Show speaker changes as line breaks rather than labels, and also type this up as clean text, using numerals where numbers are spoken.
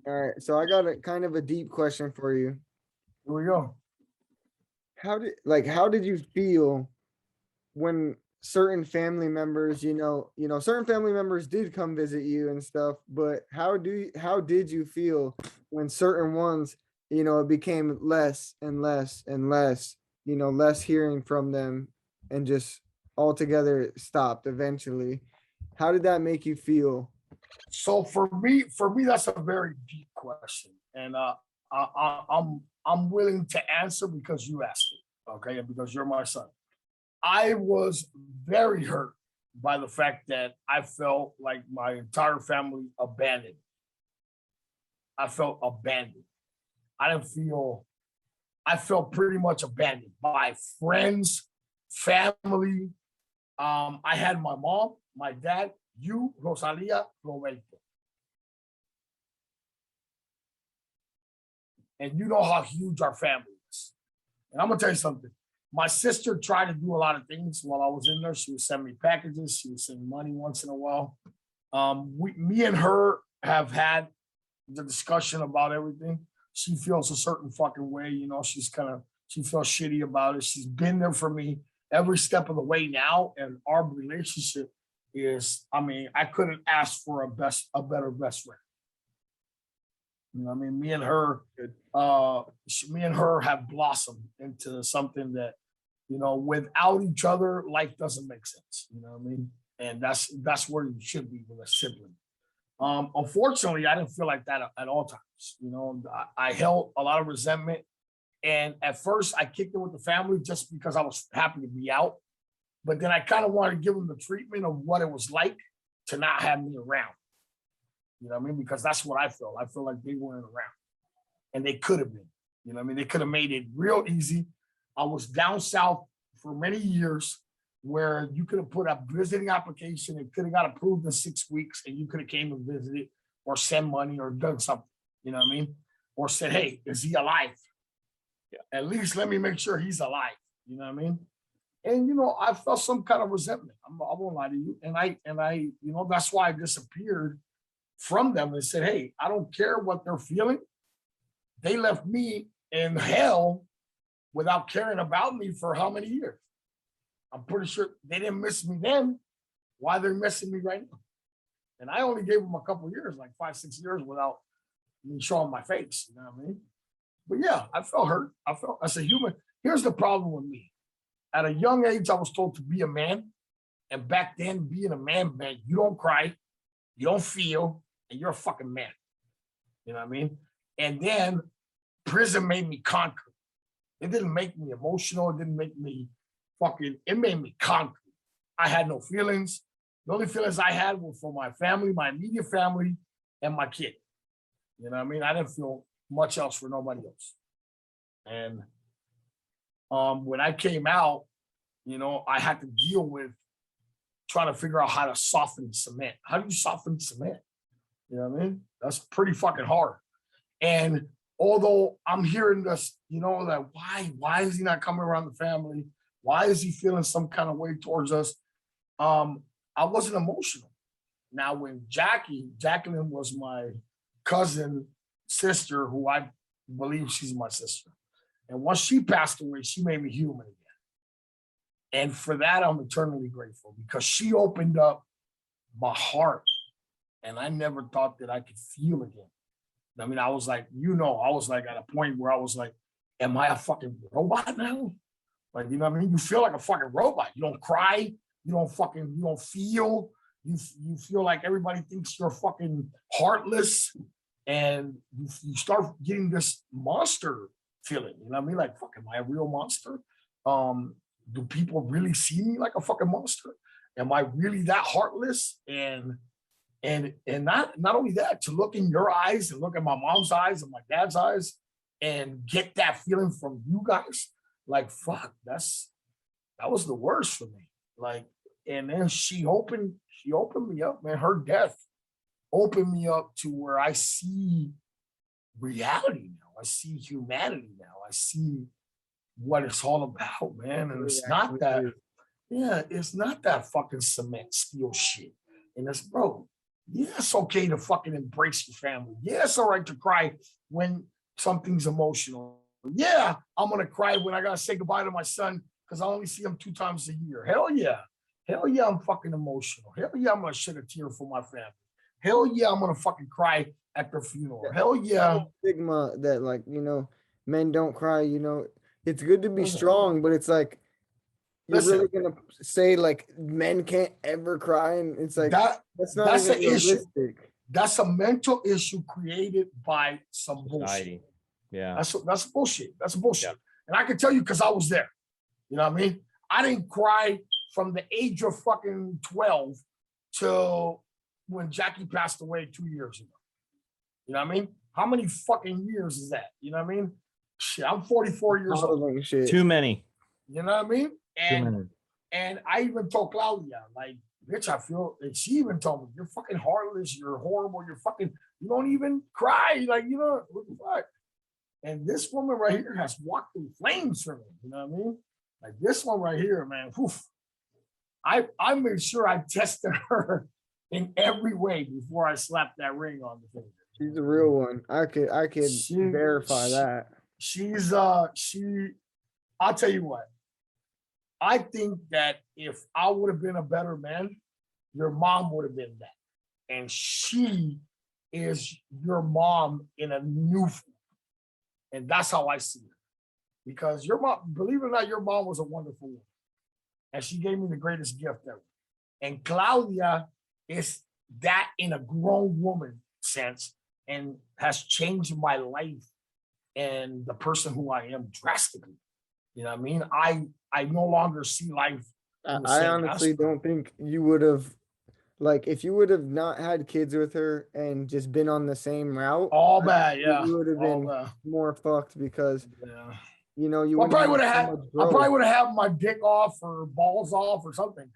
All right, so I got a kind of a deep question for you.
Here we go.
How did you feel when certain family members, certain family members did come visit you and stuff, but how did you feel when certain ones, it became less and less and less, less hearing from them and just altogether stopped eventually? How did that make you feel?
So for me, that's a very deep question, and I'm willing to answer because you asked it, okay, and because you're my son. I was very hurt by the fact that I felt like my entire family abandoned. I felt abandoned. I didn't feel. I felt pretty much abandoned by friends, family. I had my mom, my dad, you, Rosalia, Roberto, and you know how huge our family is. And I'm gonna tell you something. My sister tried to do a lot of things while I was in there. She would send me packages. She would send money once in a while. Me and her have had the discussion about everything. She feels a certain fucking way, she feels shitty about it. She's been there for me every step of the way now, and our relationship is, I mean, I couldn't ask for a better best friend. You know, what I mean, me and her have blossomed into something that, without each other, life doesn't make sense. You know what I mean? And that's where you should be with a sibling. Unfortunately, I didn't feel like that at all times. I held a lot of resentment, and at first, I kicked it with the family just because I was happy to be out. But then I kind of wanted to give them the treatment of what it was like to not have me around. You know what I mean? Because that's what I felt. I feel like they weren't around, and they could have been. You know what I mean? They could have made it real easy. I was down south for many years where you could have put a visiting application, it could have got approved in 6 weeks, and you could have came and visited or sent money or done something. You know what I mean? Or said, "Hey, is he alive? Yeah. At least let me make sure he's alive." You know what I mean? And I felt some kind of resentment. I won't lie to you, and that's why I disappeared from them and said, "Hey, I don't care what they're feeling. They left me in hell without caring about me for how many years? I'm pretty sure they didn't miss me then. Why they're missing me right now?" And I only gave them a couple of years, like 5, 6 years, without me showing my face. You know what I mean? But yeah, I felt hurt. I felt as a human. Here's the problem with me. At a young age, I was told to be a man. And back then, being a man meant you don't cry, you don't feel, and you're a fucking man. You know what I mean? And then prison made me conquer. It didn't make me emotional. It didn't make me it made me conquer. I had no feelings. The only feelings I had were for my family, my immediate family, and my kid. You know what I mean? I didn't feel much else for nobody else. And when I came out, I had to deal with trying to figure out how to soften cement. How do you soften cement? You know what I mean? That's pretty fucking hard. And although I'm hearing this, that why is he not coming around the family? Why is he feeling some kind of way towards us? I wasn't emotional. Now, when Jacqueline was my cousin sister, who I believe she's my sister. And once she passed away, she made me human again. And for that, I'm eternally grateful because she opened up my heart. And I never thought that I could feel again. I mean, I was like, I was like at a point where I was like, am I a fucking robot now? Like, you know what I mean? You feel like a fucking robot. You don't cry. You don't feel. You feel like everybody thinks you're fucking heartless. And you start getting this monster feeling. You know what I mean? Like, fuck, am I a real monster? Do people really see me like a fucking monster? Am I really that heartless? And not only that, to look in your eyes and look at my mom's eyes and my dad's eyes and get that feeling from you guys, like fuck, that was the worst for me. Like, and then she opened me up, man. Her death opened me up to where I see reality now. I see humanity now. I see what it's all about, man. And
Really
it's not
actually
that,
is.
yeah, it's not that fucking cement steel shit. And it's, bro, Yeah, it's okay to fucking embrace your family. Yeah, it's all right to cry when something's emotional. Yeah, I'm gonna cry when I gotta say goodbye to my son because I only see him 2 times a year. Hell yeah. Hell yeah, I'm fucking emotional. Hell yeah, I'm gonna shed a tear for my family. Hell yeah, I'm gonna fucking cry at their funeral.
That
Hell yeah.
whole stigma that like, men don't cry, it's good to be
Listen,
strong, but it's like you're
listen,
really gonna say like men can't ever cry, and it's like
that
that's not
that's
even
an issue.
realistic.
That's a mental issue created by some bullshit.
Society. Yeah.
That's bullshit. That's
Yeah.
bullshit. And I can tell you because I was there. You know what I mean? I didn't cry from the age of fucking 12 till when Jackie passed away 2 years ago. You know what I mean? How many fucking years is that? You know what I mean? Shit, I'm 44 years old.
Modeling shit.
Too many.
You know what I mean?
Too
And
many.
and I even told Claudia, like, bitch, I feel, and she even told me, you're fucking heartless, you're horrible, you don't even cry. Like, what the fuck? And this woman right here has walked through flames for me. You know what I mean? Like this one right here, man. Oof, I made sure I tested her in every way before I slapped that ring on the finger.
She's a real one. I could
She-
verify
she-
that.
I'll tell you what. I think that if I would have been a better man, your mom would have been that. And she is your mom in a new form. And that's how I see it. Because your mom, believe it or not, your mom was a wonderful woman. And she gave me the greatest gift ever. And Claudia is that in a grown woman sense and has changed my life and the person who I am drastically. You know what I mean? I no longer see life. in the
I
same
honestly
aspect.
don't think you would have, like, if you would have not had kids with her and just been on the same route,
All
I
bad,
think
yeah.
you would have
all
been
bad,
more fucked because
yeah.
you
Well, I
wouldn't
probably would
have
have
so
had
much
I probably
growth.
would have had my dick off or balls off or something.